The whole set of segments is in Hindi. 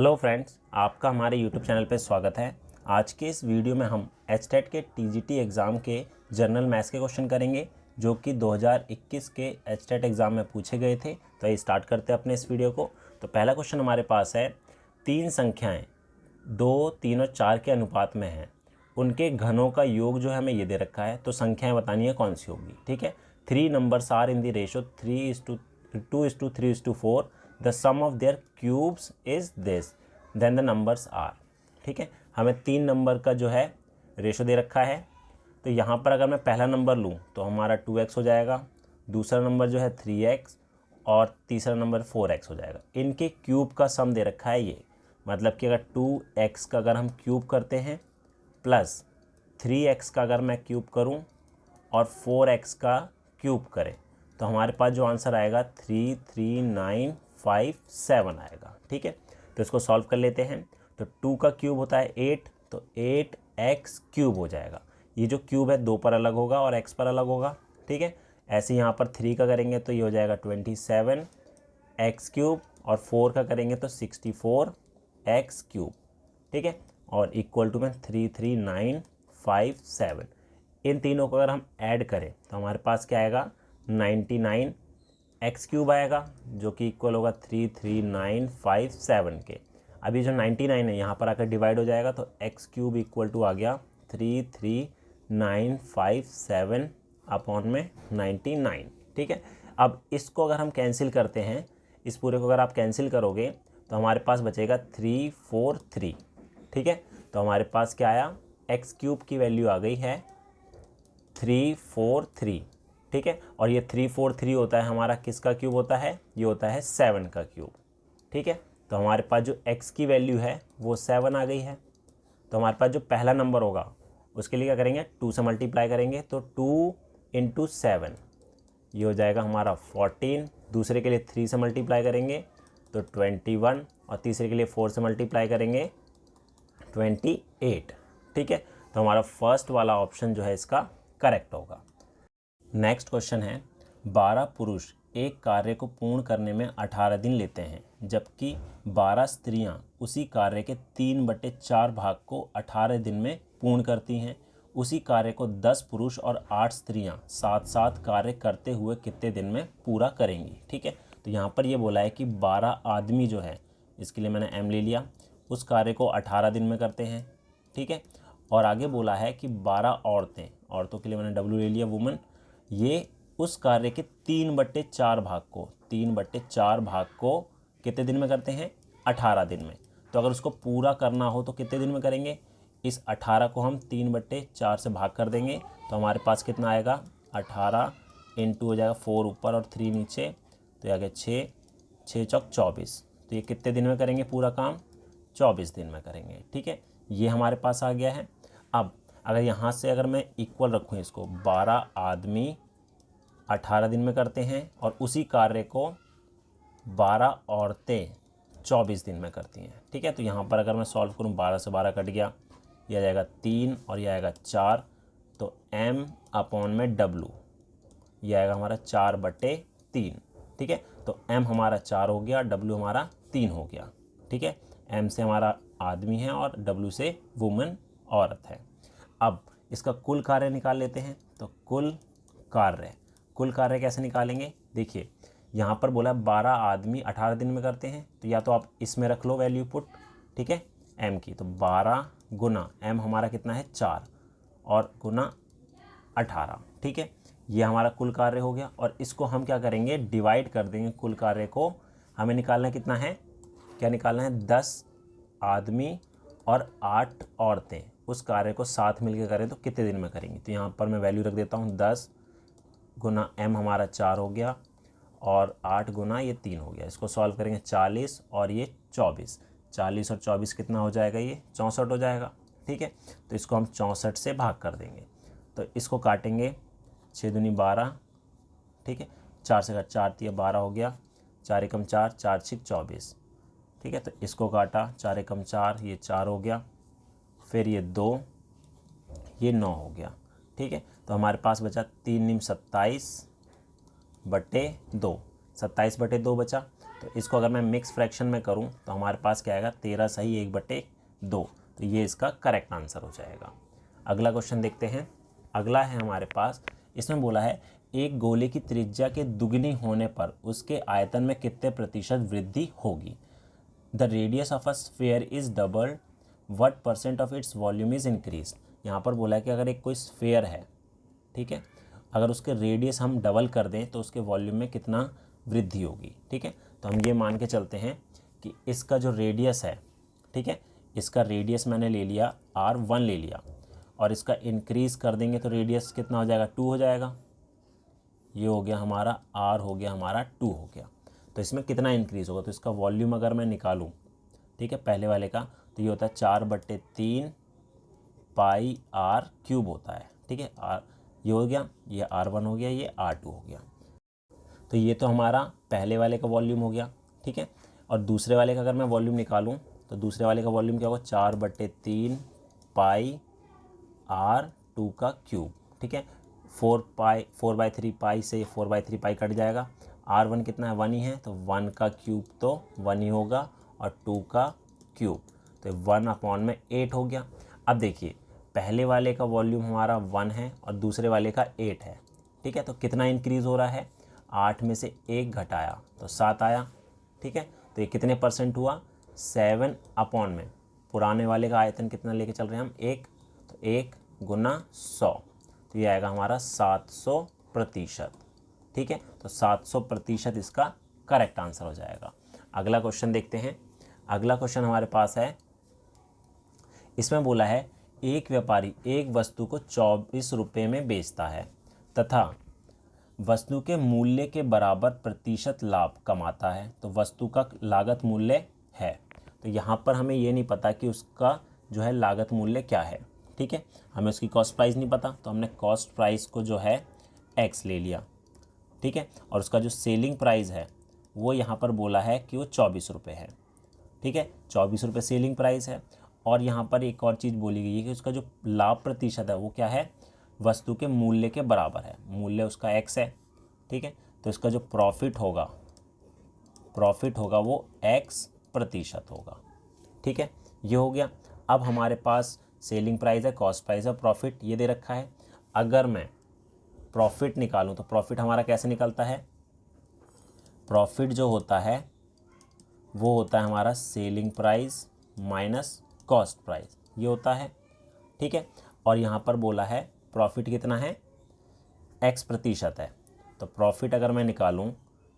हेलो फ्रेंड्स, आपका हमारे यूट्यूब चैनल पर स्वागत है। आज के इस वीडियो में हम एचटेट के टीजीटी एग्ज़ाम के जनरल मैथ्स के क्वेश्चन करेंगे जो कि 2021 के एचटेट एग्ज़ाम में पूछे गए थे। तो ये स्टार्ट करते हैं अपने इस वीडियो को। तो पहला क्वेश्चन हमारे पास है, तीन संख्याएं 2, 3 और 4 के अनुपात में हैं, उनके घनों का योग जो है हमें ये दे रखा है। तो संख्याएँ बतानी है कौन सी होगी। ठीक है, 3 numbers are in the ratio 3:2:3:4, the sum of their cubes is this, then the numbers are. ठीक है, हमें 3 नंबर का जो है रेशो दे रखा है। तो यहाँ पर अगर मैं पहला नंबर लूँ तो हमारा 2x हो जाएगा, दूसरा नंबर जो है 3x और तीसरा नंबर 4x हो जाएगा। इनके क्यूब का सम दे रखा है ये, मतलब कि अगर 2x का अगर हम क्यूब करते हैं प्लस 3x का अगर मैं क्यूब करूँ और 4x का क्यूब करें तो हमारे पास जो आंसर आएगा 33957 आएगा। ठीक है, तो इसको सॉल्व कर लेते हैं। तो 2 का क्यूब होता है 8, तो 8x क्यूब हो जाएगा। ये जो क्यूब है 2 पर अलग होगा और x पर अलग होगा। ठीक है, ऐसे यहाँ पर 3 का करेंगे तो ये हो जाएगा 27x क्यूब और 4 का करेंगे तो 64x क्यूब। ठीक है, और इक्वल टू में 33957। इन तीनों को अगर हम ऐड करें तो हमारे पास क्या आएगा, 99x क्यूब आएगा, जो कि इक्वल होगा 33957 के। अभी जो 99 है यहाँ पर आकर डिवाइड हो जाएगा तो x क्यूब इक्वल टू आ गया 33957 अपॉन में 99। ठीक है, अब इसको अगर हम कैंसिल करते हैं, इस पूरे को अगर आप कैंसिल करोगे तो हमारे पास बचेगा 343। ठीक है, तो हमारे पास क्या आया, x क्यूब की वैल्यू आ गई है 343। ठीक है, और ये 343 होता है हमारा किसका क्यूब होता है, ये होता है 7 का क्यूब। ठीक है, तो हमारे पास जो x की वैल्यू है वो 7 आ गई है। तो हमारे पास जो पहला नंबर होगा उसके लिए क्या करेंगे, 2 से मल्टीप्लाई करेंगे तो 2 × 7 ये हो जाएगा हमारा 14। दूसरे के लिए 3 से मल्टीप्लाई करेंगे तो 21 और तीसरे के लिए 4 से मल्टीप्लाई करेंगे 28। ठीक है, तो हमारा फर्स्ट वाला ऑप्शन जो है इसका करेक्ट होगा। नेक्स्ट क्वेश्चन है, 12 पुरुष एक कार्य को पूर्ण करने में 18 दिन लेते हैं, जबकि 12 स्त्रियां उसी कार्य के 3/4 भाग को 18 दिन में पूर्ण करती हैं। उसी कार्य को 10 पुरुष और 8 स्त्रियां साथ साथ कार्य करते हुए कितने दिन में पूरा करेंगी। ठीक है, तो यहाँ पर ये बोला है कि 12 आदमी जो है, इसके लिए मैंने m ले लिया, उस कार्य को 18 दिन में करते हैं। ठीक है, और आगे बोला है कि 12 औरतें, औरतों के लिए मैंने w ले लिया, वुमन, ये उस कार्य के 3/4 भाग को, 3/4 भाग को कितने दिन में करते हैं, 18 दिन में। तो अगर उसको पूरा करना हो तो कितने दिन में करेंगे, इस 18 को हम 3/4 से भाग कर देंगे तो हमारे पास कितना आएगा, 18 × हो जाएगा 4 ऊपर और 3 नीचे, तो ये आ गया 6, 6 चौक 24। तो ये कितने दिन में करेंगे पूरा काम, 24 दिन में करेंगे। ठीक है, ये हमारे पास आ गया है। अब अगर यहाँ से अगर मैं इक्वल रखूँ इसको, 12 आदमी 18 दिन में करते हैं और उसी कार्य को 12 औरतें 24 दिन में करती हैं। ठीक है, तो यहाँ पर अगर मैं सॉल्व करूँ, 12 से 12 कट गया, यह आ जाएगा 3 और यह आएगा 4, तो m अपॉन में w, यह आएगा हमारा 4/3। ठीक है, तो m हमारा 4 हो गया, w हमारा 3 हो गया। ठीक है, m से हमारा आदमी है और w से वुमन औरत है। अब इसका कुल कार्य निकाल लेते हैं। तो कुल कार्य कैसे निकालेंगे, देखिए यहाँ पर बोला 12 आदमी 18 दिन में करते हैं, तो या तो आप इसमें रख लो वैल्यू पुट, ठीक है, m की, तो 12 गुना m हमारा कितना है 4 और गुना 18। ठीक है, ये हमारा कुल कार्य हो गया। और इसको हम क्या करेंगे, डिवाइड कर देंगे। कुल कार्य को हमें निकालना कितना है, क्या निकालना है, 10 आदमी और 8 औरतें उस कार्य को साथ मिलकर करें तो कितने दिन में करेंगे। तो यहाँ पर मैं वैल्यू रख देता हूँ, 10 गुना m हमारा 4 हो गया और 8 गुना ये 3 हो गया। इसको सॉल्व करेंगे, 40 और ये 24, 40 और 24 कितना हो जाएगा, ये 64 हो जाएगा। ठीक है, तो इसको हम 64 से भाग कर देंगे। तो इसको काटेंगे, 6 दूनी 12, ठीक है, 4 से 4 3 12 हो गया, 4 एकम 4, 4 6 24। ठीक है, तो इसको काटा, 4 एकम 4, ये 4 हो गया, फिर ये 2, ये 9 हो गया। ठीक है, तो हमारे पास बचा 3 × 9 = 27/2, 27/2 बचा। तो इसको अगर मैं मिक्स फ्रैक्शन में करूं तो हमारे पास क्या आएगा 13 सही 1/2, तो ये इसका करेक्ट आंसर हो जाएगा। अगला क्वेश्चन देखते हैं। अगला है हमारे पास, इसमें बोला है एक गोले की त्रिज्या के दुगनी होने पर उसके आयतन में कितने प्रतिशत वृद्धि होगी। The radius of a sphere is doubled, what percent of its volume is increase. यहाँ पर बोला है कि अगर एक कोई स्फीयर है, ठीक है, अगर उसके रेडियस हम डबल कर दें तो उसके वॉल्यूम में कितना वृद्धि होगी। ठीक है, तो हम ये मान के चलते हैं कि इसका जो रेडियस है, ठीक है, इसका रेडियस मैंने ले लिया R1 ले लिया, और इसका इंक्रीज़ कर देंगे तो रेडियस कितना हो जाएगा 2 हो जाएगा। ये हो गया हमारा R हो गया हमारा 2 हो गया। तो इसमें कितना इंक्रीज़ होगा, तो इसका वॉल्यूम अगर मैं निकालूं, ठीक है, पहले वाले का, तो ये होता है 4/3 पाई R³ होता है। ठीक है, ये हो गया, ये R1 हो गया, ये R2 हो गया। तो ये तो हमारा पहले वाले का वॉल्यूम हो गया। ठीक है, और दूसरे वाले का अगर मैं वॉल्यूम निकालूं तो दूसरे वाले का वॉल्यूम क्या होगा 4/3 पाई R2 का क्यूब। ठीक है, 4/3 पाई से 4/3 पाई कट जाएगा। R1 कितना है 1 ही है, तो 1 का क्यूब तो 1 ही होगा, और 2 का क्यूब तो 1/8 हो गया। अब देखिए पहले वाले का वॉल्यूम हमारा 1 है और दूसरे वाले का 8 है। ठीक है, तो कितना इंक्रीज़ हो रहा है, 8 में से 1 घटाया तो 7 आया। ठीक है, तो ये कितने परसेंट हुआ 7 में पुराने वाले का आयतन कितना लेके चल रहे हैं हम 1, तो 1 गुना 100, तो ये आएगा हमारा 700%। ठीक है, तो 700% इसका करेक्ट आंसर हो जाएगा। अगला क्वेश्चन देखते हैं। अगला क्वेश्चन हमारे पास है, इसमें बोला है एक व्यापारी एक वस्तु को 24 रुपये में बेचता है तथा वस्तु के मूल्य के बराबर प्रतिशत लाभ कमाता है, तो वस्तु का लागत मूल्य है। तो यहाँ पर हमें ये नहीं पता कि उसका जो है लागत मूल्य क्या है। ठीक है, हमें उसकी कॉस्ट प्राइस नहीं पता, तो हमने कॉस्ट प्राइस को जो है x ले लिया। ठीक है, और उसका जो सेलिंग प्राइस है वो यहाँ पर बोला है कि वो 24 रुपये है। ठीक है, 24 रुपये सेलिंग प्राइस है, और यहाँ पर एक और चीज़ बोली गई है कि उसका जो लाभ प्रतिशत है वो क्या है, वस्तु के मूल्य के बराबर है। मूल्य उसका x है। ठीक है, तो इसका जो प्रॉफिट होगा वो x% होगा। ठीक है, ये हो गया। अब हमारे पास सेलिंग प्राइस है, कॉस्ट प्राइस है, प्रॉफिट ये दे रखा है। अगर मैं प्रॉफिट निकालूं तो प्रॉफिट हमारा कैसे निकलता है, प्रॉफिट जो होता है वो होता है हमारा selling price minus cost price, ये होता है। ठीक है, और यहाँ पर बोला है प्रॉफिट कितना है x% है, तो प्रॉफिट अगर मैं निकालूं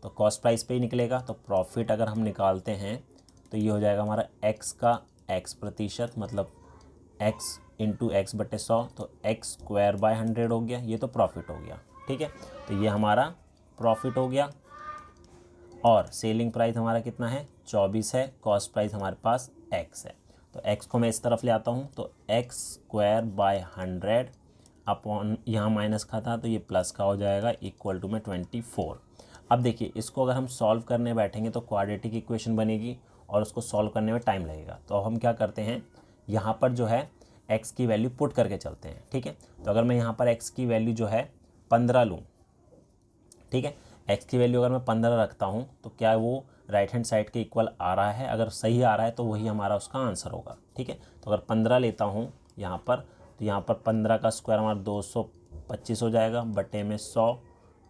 तो कॉस्ट प्राइस पे ही निकलेगा। तो प्रॉफिट अगर हम निकालते हैं तो ये हो जाएगा हमारा x का x%, मतलब x इंटू x/100, तो x²/100 हो गया, ये तो प्रॉफिट हो गया। ठीक है, तो ये हमारा प्रॉफिट हो गया। और सेलिंग प्राइस हमारा कितना है 24 है, कॉस्ट प्राइस हमारे पास x है, तो x को मैं इस तरफ ले आता हूँ, तो x²/100 अपॉन यहाँ माइनस का था तो ये प्लस का हो जाएगा, इक्वल टू में 24। अब देखिए इसको अगर हम सॉल्व करने बैठेंगे तो क्वाड्रेटिक इक्वेशन बनेगी और उसको सॉल्व करने में टाइम लगेगा। तो अब हम क्या करते हैं, यहाँ पर जो है x की वैल्यू पुट करके चलते हैं। ठीक है, तो अगर मैं यहाँ पर x की वैल्यू जो है 15 लूँ, ठीक है, x की वैल्यू अगर मैं 15 रखता हूँ तो क्या वो राइट हैंड साइड के इक्वल आ रहा है, अगर सही आ रहा है तो वही हमारा उसका आंसर होगा। ठीक है, तो अगर 15 लेता हूँ यहाँ पर, तो यहाँ पर 15 का स्क्वायर हमारा 225 हो जाएगा, बटे में 100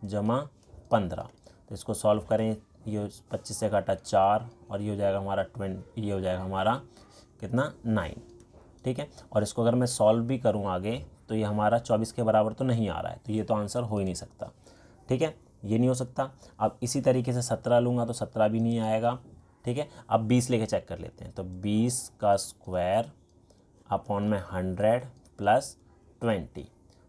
जमा 15। तो इसको सॉल्व करें, ये 25 से काटा 4 और ये हो जाएगा हमारा 20, ये हो जाएगा हमारा कितना 9। ठीक है, और इसको अगर मैं सॉल्व भी करूँ आगे तो ये हमारा 24 के बराबर तो नहीं आ रहा है, तो ये तो आंसर हो ही नहीं सकता। ठीक है, ये नहीं हो सकता। अब इसी तरीके से 17 लूँगा तो 17 भी नहीं आएगा। ठीक है, अब 20 लेके चेक कर लेते हैं, तो 20 का स्क्वायर अपॉन में 100 प्लस 20,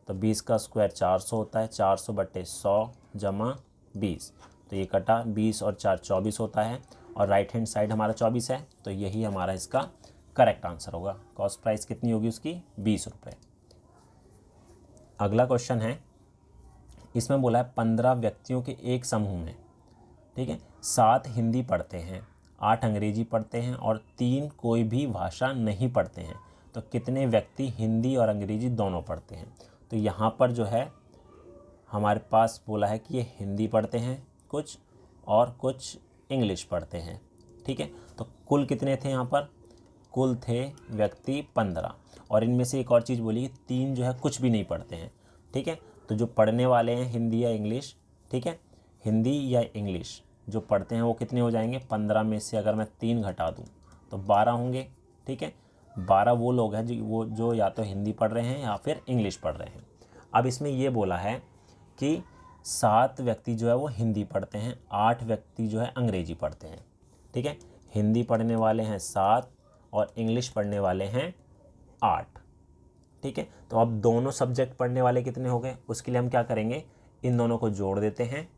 तो 20 का स्क्वायर 400 होता है, 400/100 जमा 20, तो ये कटा 20 और 4 24 होता है, और राइट हैंड साइड हमारा 24 है, तो यही हमारा इसका करेक्ट आंसर होगा। कॉस्ट प्राइस कितनी होगी उसकी 20 रुपये। अगला क्वेश्चन है, इसमें बोला है 15 व्यक्तियों के एक समूह में, ठीक है, 7 हिंदी पढ़ते हैं, 8 अंग्रेजी पढ़ते हैं और 3 कोई भी भाषा नहीं पढ़ते हैं, तो कितने व्यक्ति हिंदी और अंग्रेजी दोनों पढ़ते हैं। तो यहाँ पर जो है हमारे पास बोला है कि ये हिंदी पढ़ते हैं कुछ और कुछ इंग्लिश पढ़ते हैं। ठीक है, तो कुल कितने थे यहाँ पर? कुल थे व्यक्ति 15, और इनमें से एक और चीज़ बोली कि 3 जो है कुछ भी नहीं पढ़ते हैं। ठीक है, तो जो पढ़ने वाले हैं हिंदी या इंग्लिश, ठीक है, हिंदी या इंग्लिश जो पढ़ते हैं वो कितने हो जाएंगे? 15 में से अगर मैं 3 घटा दूँ तो 12 होंगे। ठीक है, 12 वो लोग हैं जो या तो हिंदी पढ़ रहे हैं या फिर इंग्लिश पढ़ रहे हैं। अब इसमें ये बोला है कि 7 व्यक्ति जो है वो हिंदी पढ़ते हैं, 8 व्यक्ति जो है अंग्रेजी पढ़ते हैं। ठीक है, हिंदी पढ़ने वाले हैं 7 और इंग्लिश पढ़ने वाले हैं 8। ठीक है, तो अब दोनों सब्जेक्ट पढ़ने वाले कितने हो गए? उसके लिए हम क्या करेंगे, इन दोनों को जोड़ देते हैं,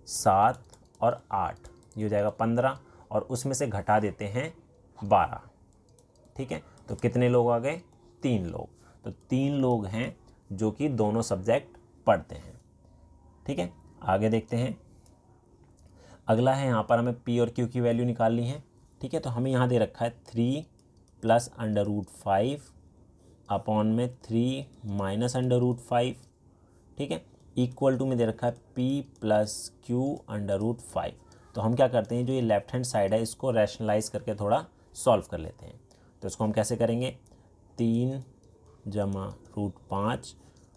7 और 8 ये हो जाएगा 15, और उसमें से घटा देते हैं 12। ठीक है, तो कितने लोग आ गए? 3 लोग। तो 3 लोग हैं जो कि दोनों सब्जेक्ट पढ़ते हैं। ठीक है, आगे देखते हैं। अगला है, यहाँ पर हमें पी और क्यू की वैल्यू निकालनी है। ठीक है, तो हमें यहाँ दे रखा है 3 + √5 अपॉन में 3 - √5। ठीक है, इक्वल टू में दे रखा है P + Q √5। तो हम क्या करते हैं, जो ये लेफ्ट हैंड साइड है इसको रैशनलाइज करके थोड़ा सॉल्व कर लेते हैं। तो इसको हम कैसे करेंगे, 3 + √5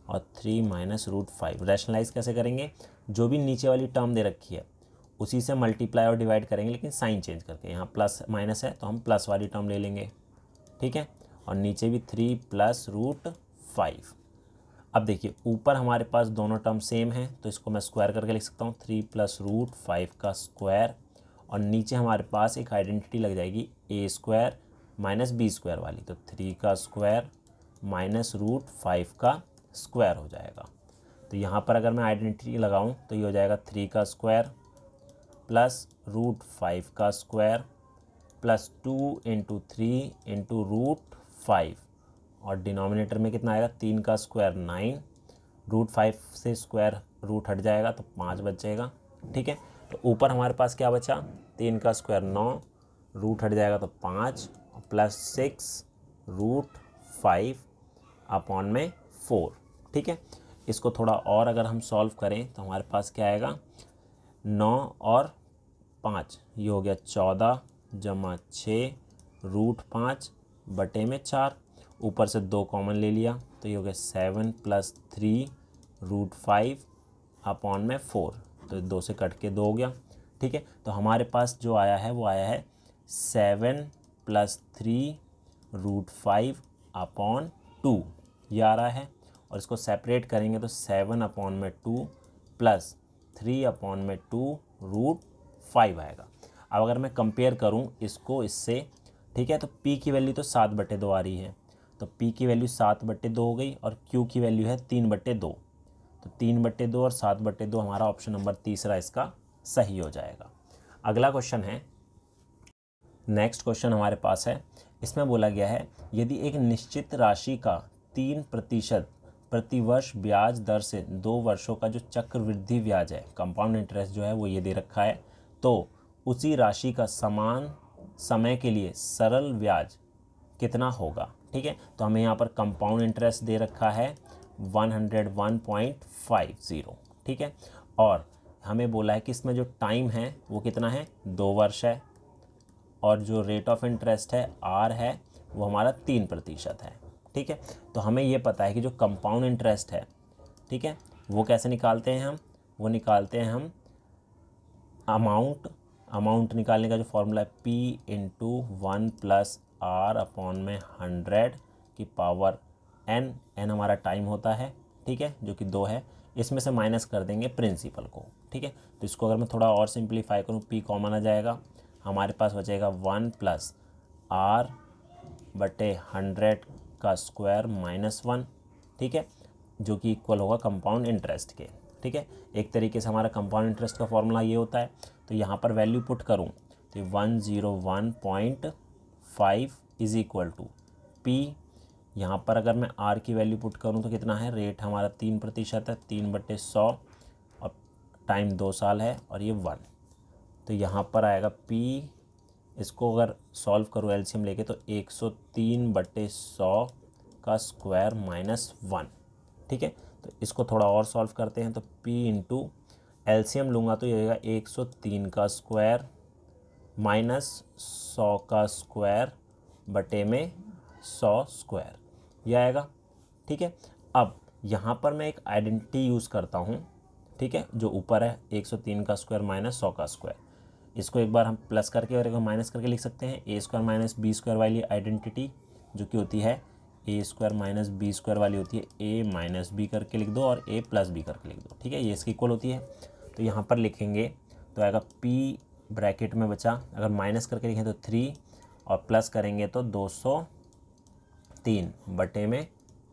और 3 - √5 रैशनलाइज कैसे करेंगे? जो भी नीचे वाली टर्म दे रखी है उसी से मल्टीप्लाई और डिवाइड करेंगे, लेकिन साइन चेंज करके। यहाँ प्लस माइनस है तो हम प्लस वाली टर्म ले लेंगे। ठीक है, और नीचे भी 3 + √5। अब देखिए ऊपर हमारे पास दोनों टर्म सेम हैं तो इसको मैं स्क्वायर करके लिख सकता हूँ, 3 + √5 का स्क्वायर, और नीचे हमारे पास एक आइडेंटिटी लग जाएगी a² - b² वाली, तो 3 का स्क्वायर - √5 का स्क्वायर हो जाएगा। तो यहाँ पर अगर मैं आइडेंटिटी लगाऊँ तो ये हो जाएगा 3 का स्क्वायर प्लस √5 का स्क्वायर प्लस 2 × 3 × √5, और डिनोमिनेटर में कितना आएगा, 3 का स्क्वायर 9, √5 से स्क्वायर रूट हट जाएगा तो 5 बच जाएगा। ठीक है, तो ऊपर हमारे पास क्या बचा, 3 का स्क्वायर 9, रूट हट जाएगा तो 5, प्लस 6 √5 अपॉन में 4। ठीक है, इसको थोड़ा और अगर हम सॉल्व करें तो हमारे पास क्या आएगा, 9 और 5 ये हो गया 14 + 6 √5 बटे में 4, ऊपर से 2 कॉमन ले लिया तो ये हो गया 7 + 3 √5 अपॉन में 4, तो 2 से कट के 2 हो गया। ठीक है, तो हमारे पास जो आया है वो आया है 7 + 3 √5 अपॉन 2, ये आ रहा है। और इसको सेपरेट करेंगे तो 7 अपॉन में 2 प्लस 3 अपॉन में 2 √5 आएगा। अब अगर मैं कंपेयर करूं इसको इससे, ठीक है, तो P की वैल्यू तो 7/2 आ रही है, तो P की वैल्यू 7/2 हो गई, और Q की वैल्यू है 3/2, तो 3/2 और 7/2 हमारा ऑप्शन नंबर तीसरा इसका सही हो जाएगा। अगला क्वेश्चन है, नेक्स्ट क्वेश्चन हमारे पास है, इसमें बोला गया है यदि एक निश्चित राशि का 3% प्रतिवर्ष ब्याज दर से 2 वर्षों का जो चक्रवृद्धि ब्याज है, कंपाउंड इंटरेस्ट जो है वो ये दे रखा है, तो उसी राशि का समान समय के लिए सरल ब्याज कितना होगा। ठीक है, तो हमें यहाँ पर कंपाउंड इंटरेस्ट दे रखा है 101.50। ठीक है, और हमें बोला है कि इसमें जो टाइम है वो कितना है, 2 वर्ष है, और जो रेट ऑफ इंटरेस्ट है R है वो हमारा 3% है। ठीक है, तो हमें ये पता है कि जो कंपाउंड इंटरेस्ट है, ठीक है, वो कैसे निकालते हैं हम, वो निकालते हैं हम अमाउंट निकालने का जो फॉर्मूला है P × 1 + R अपॉन में 100 की पावर n हमारा टाइम होता है। ठीक है, जो कि 2 है, इसमें से माइनस कर देंगे प्रिंसिपल को। ठीक है, तो इसको अगर मैं थोड़ा और सिंप्लीफाई करूँ, P कॉमन आ जाएगा, हमारे पास बचेगा 1 + R/100 का स्क्वायर -1। ठीक है, जो कि इक्वल होगा कंपाउंड इंटरेस्ट के। ठीक है, एक तरीके से हमारा कंपाउंड इंटरेस्ट का फॉर्मूला ये होता है। तो यहाँ पर वैल्यू पुट करूँ तो 101.5 = P, यहाँ पर अगर मैं R की वैल्यू पुट करूँ तो कितना है, रेट हमारा 3% है, 3/100, और टाइम 2 साल है, और ये 1, तो यहाँ पर आएगा P, इसको अगर सॉल्व करूँ एलसीएम लेके तो 103/100 का स्क्वायर -1। ठीक है, तो इसको थोड़ा और सॉल्व करते हैं तो P × एलसीएम लूँगा तो ये होगा 103 का स्क्वायर माइनस 100 का स्क्वायर बटे में 100 स्क्वायर, ये आएगा। ठीक है, अब यहाँ पर मैं एक आइडेंटिटी यूज़ करता हूँ। ठीक है, जो ऊपर है 103 का स्क्वायर माइनस 100 का स्क्वायर, इसको एक बार हम प्लस करके और एक बार माइनस करके लिख सकते हैं। ए स्क्वायर माइनस बी स्क्वायर वाली आइडेंटिटी जो कि होती है ए स्क्वायर माइनस बी स्क्वायर वाली होती है ए माइनस बी करके लिख दो और ए प्लस बी करके लिख दो। ठीक है, ये इसकी इक्वल होती है। तो यहाँ पर लिखेंगे तो आएगा पी ब्रैकेट में बचा, अगर माइनस करके लिखें तो 3 और प्लस करेंगे तो 203 बटे में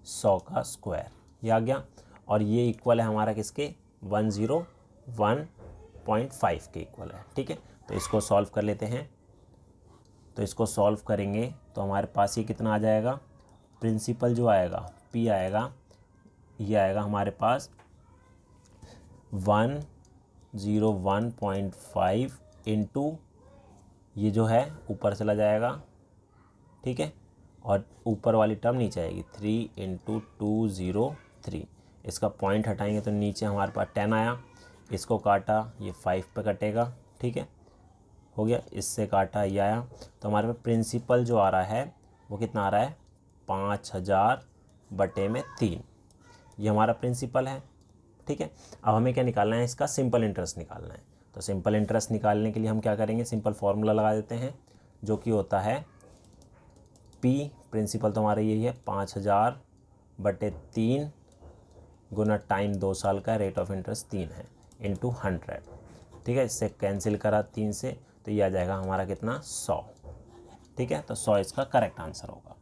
100 का स्क्वायर, ये आ गया। और ये इक्वल है हमारा किसके, 101.5 के इक्वल है। ठीक है, तो इसको सॉल्व कर लेते हैं। तो इसको सॉल्व करेंगे तो हमारे पास ये कितना आ जाएगा, प्रिंसिपल जो आएगा P आएगा, ये आएगा हमारे पास 101.5 इंटू ये जो है ऊपर चला जाएगा। ठीक है, और ऊपर वाली टर्म नीचे आएगी 3 इंटू 203, इसका पॉइंट हटाएंगे तो नीचे हमारे पास 10 आया, इसको काटा ये 5 पे कटेगा। ठीक है, हो गया, इससे काटा ये आया। तो हमारे पास प्रिंसिपल जो आ रहा है वो कितना आ रहा है, 5000 बटे में 3, ये हमारा प्रिंसिपल है। ठीक है, अब हमें क्या निकालना है, इसका सिंपल इंटरेस्ट निकालना है। तो सिंपल इंटरेस्ट निकालने के लिए हम क्या करेंगे, सिंपल फार्मूला लगा देते हैं जो कि होता है P, प्रिंसिपल तो हमारा यही है 5000 बटे 3 गुना टाइम 2 साल का, रेट ऑफ इंटरेस्ट 3 है, इंटू 100। ठीक है, इससे कैंसिल करा 3 से तो ये आ जाएगा हमारा कितना, 100। ठीक है, तो 100 इसका करेक्ट आंसर होगा।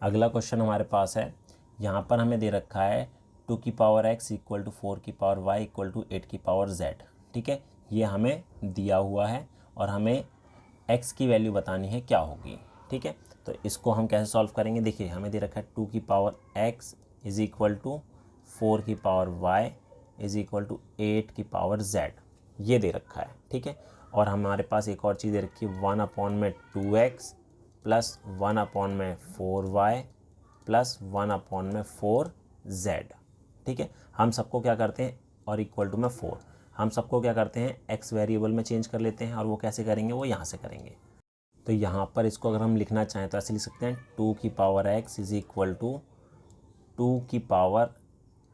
अगला क्वेश्चन हमारे पास है, यहाँ पर हमें दे रखा है 2 की पावर x इक्वल टू 4 की पावर y इक्वल टू 8 की पावर z। ठीक है, ये हमें दिया हुआ है और हमें x की वैल्यू बतानी है क्या होगी। ठीक है, तो इसको हम कैसे सॉल्व करेंगे, देखिए हमें दे रखा है 2 की power x is equal to 4 की power y is equal to 8 की पावर z, ये दे रखा है। ठीक है, और हमारे पास एक और चीज़ दे रखी है 1/2x plus 1/4y plus 1/4z। ठीक है, हम सबको क्या करते हैं, और इक्वल टू में 4, हम सबको क्या करते हैं x वेरिएबल में चेंज कर लेते हैं, और वो कैसे करेंगे, वो यहाँ से करेंगे। तो यहाँ पर इसको अगर हम लिखना चाहें तो ऐसे लिख सकते हैं 2 की power x is equal to 2 की power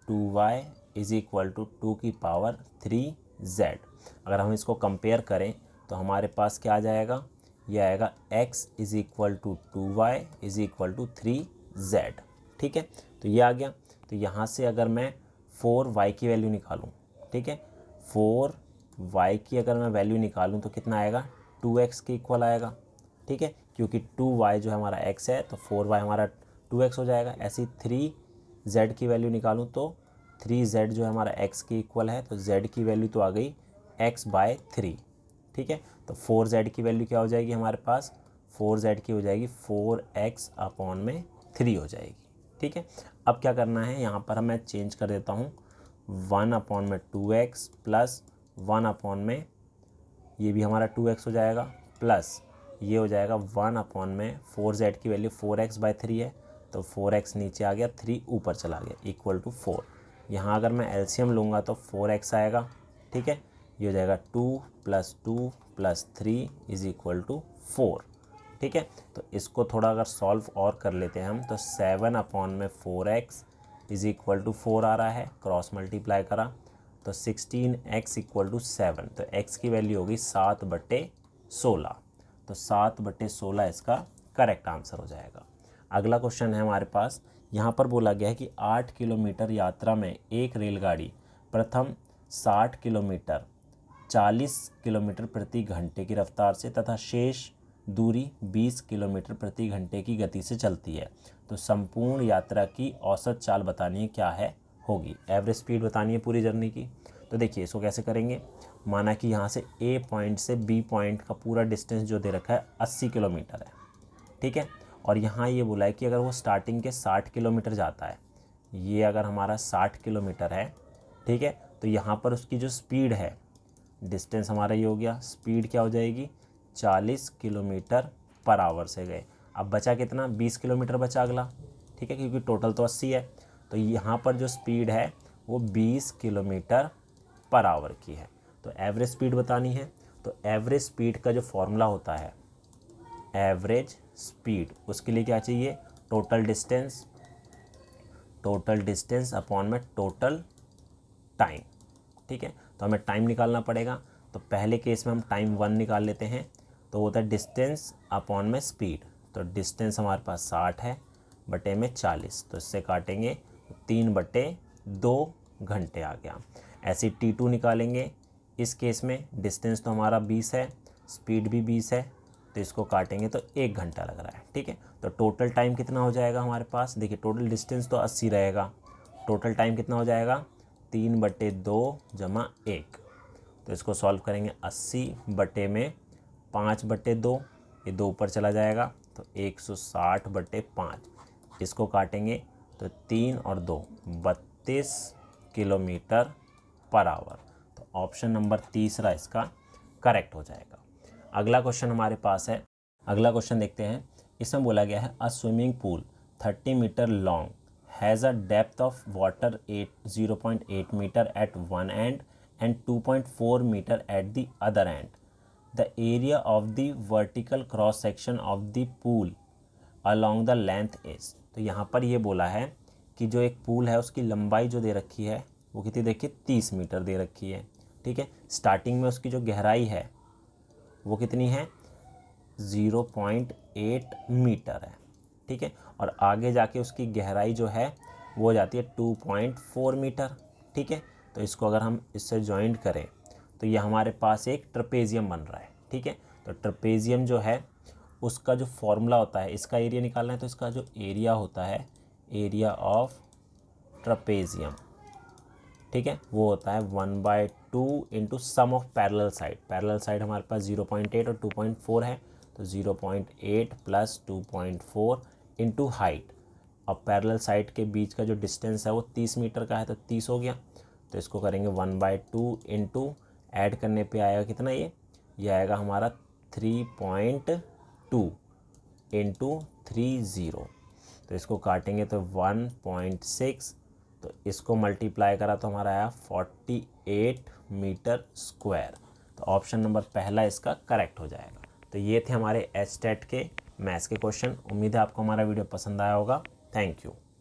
2y is equal to 2 की पावर 3z। अगर हम इसको कंपेयर करें तो हमारे पास क्या आ जाएगा, ये आएगा x is equal to 2y is equal to 3z। ठीक है, तो ये आ गया। तो यहाँ से अगर मैं 4y की वैल्यू निकालूँ, ठीक है, 4y की अगर मैं वैल्यू निकालूँ तो कितना आएगा, 2x के इक्वल आएगा। ठीक है, क्योंकि 2y जो हमारा x है तो 4y हमारा 2x हो जाएगा। ऐसी 3z की वैल्यू निकालूँ तो 3z जो है हमारा x के इक्वल है, तो z की वैल्यू तो आ गई x/3। ठीक है, तो 4z की वैल्यू क्या हो जाएगी हमारे पास, 4z की हो जाएगी 4x/3 हो जाएगी। ठीक है, अब क्या करना है, यहाँ पर मैं चेंज कर देता हूँ 1/2x प्लस 1/, ये भी हमारा 2x हो जाएगा, प्लस ये हो जाएगा 1/4z की वैल्यू 4x/3 है, तो 4x नीचे आ गया, 3 ऊपर चला गया, इक्वल टू 4। यहाँ अगर मैं एलसीएम लूँगा तो 4x आएगा। ठीक है, ये हो जाएगा 2 + 2 + 3 इज़ इक्वल टू 4। ठीक है, तो इसको थोड़ा अगर सॉल्व और कर लेते हैं हम तो 7/4x इज़ इक्वल टू 4 आ रहा है, क्रॉस मल्टीप्लाई करा तो 16x इक्वल टू 7, तो x की वैल्यू होगी 7/16, तो 7/16 इसका करेक्ट आंसर हो जाएगा। अगला क्वेश्चन है हमारे पास, यहाँ पर बोला गया है कि 8 किलोमीटर यात्रा में एक रेलगाड़ी प्रथम 60 किलोमीटर 40 किलोमीटर प्रति घंटे की रफ्तार से तथा शेष दूरी 20 किलोमीटर प्रति घंटे की गति से चलती है, तो संपूर्ण यात्रा की औसत चाल बतानी है क्या है होगी, एवरेज स्पीड बतानी है पूरी जर्नी की। तो देखिए इसको कैसे करेंगे, माना कि यहाँ से A पॉइंट से B पॉइंट का पूरा डिस्टेंस जो दे रखा है 80 किलोमीटर है। ठीक है, और यहाँ ये बोला है कि अगर वो स्टार्टिंग के 60 किलोमीटर जाता है, ये अगर हमारा 60 किलोमीटर है, ठीक है, तो यहाँ पर उसकी जो स्पीड है, डिस्टेंस हमारा ये हो गया, स्पीड क्या हो जाएगी 40 किलोमीटर पर आवर से गए। अब बचा कितना, 20 किलोमीटर बचा अगला। ठीक है, क्योंकि टोटल तो 80 है, तो यहाँ पर जो स्पीड है वो 20 किलोमीटर पर आवर की है। तो एवरेज स्पीड बतानी है, तो एवरेज स्पीड का जो फॉर्मूला होता है एवरेज स्पीड, उसके लिए क्या चाहिए, टोटल डिस्टेंस अपॉन में टोटल टाइम। ठीक है, तो हमें टाइम निकालना पड़ेगा। तो पहले केस में हम टाइम 1 निकाल लेते हैं, तो होता है डिस्टेंस अपॉन में स्पीड। तो डिस्टेंस हमारे पास 60 है बटे में 40, तो इससे काटेंगे 3/2 घंटे आ गया। ऐसे T2 निकालेंगे, इस केस में डिस्टेंस तो हमारा 20 है, स्पीड भी 20 है, तो इसको काटेंगे तो 1 घंटा लग रहा है। ठीक है, तो टोटल टाइम कितना हो जाएगा हमारे पास, देखिए टोटल डिस्टेंस तो 80 रहेगा, टोटल टाइम कितना हो जाएगा 3/2 + 1। तो इसको सॉल्व करेंगे, 80 बटे में 5/2, ये 2 ऊपर चला जाएगा तो 160/5, इसको काटेंगे तो 3 और 2 32 किलोमीटर पर आवर। तो ऑप्शन नंबर तीसरा इसका करेक्ट हो जाएगा। अगला क्वेश्चन हमारे पास है, अगला क्वेश्चन देखते हैं। इसमें बोला गया है a swimming pool 30 meter long has a depth of water 0.8 meter at one end and 2.4 meter at the other end. The area of the vertical cross section of the pool along the length is। तो यहाँ पर ये बोला है कि जो एक पूल है उसकी लंबाई जो दे रखी है वो कितनी, देखिए 30 मीटर दे रखी है। ठीक है, स्टार्टिंग में उसकी जो गहराई है वो कितनी है 0.8 मीटर है। ठीक है, और आगे जाके उसकी गहराई जो है वो हो जाती है 2.4 मीटर। ठीक है, तो इसको अगर हम इससे जॉइंट करें तो ये हमारे पास एक ट्रपेजियम बन रहा है। ठीक है, तो ट्रपेजियम जो है उसका जो फॉर्मूला होता है, इसका एरिया निकालना है तो इसका जो एरिया होता है, एरिया ऑफ ट्रपेजियम, ठीक है, वो होता है 1/2 into sum of parallel side. Parallel side हमारे पास 0.8 और 2.4 है, तो 0.8 + 2.4 इंटू हाइट। अब पैरेलल साइड के बीच का जो डिस्टेंस है वो 30 मीटर का है, तो 30 हो गया। तो इसको करेंगे 1/2 इंटू ऐड करने पे आएगा कितना, ये आएगा हमारा 3.2 इंटू 30। तो इसको काटेंगे तो 1.6, तो इसको मल्टीप्लाई करा तो हमारा आया 48 मीटर स्क्वायर। तो ऑप्शन नंबर पहला इसका करेक्ट हो जाएगा। तो ये थे हमारे एचटेट के मैथ्स के क्वेश्चन। उम्मीद है आपको हमारा वीडियो पसंद आया होगा। Thank you.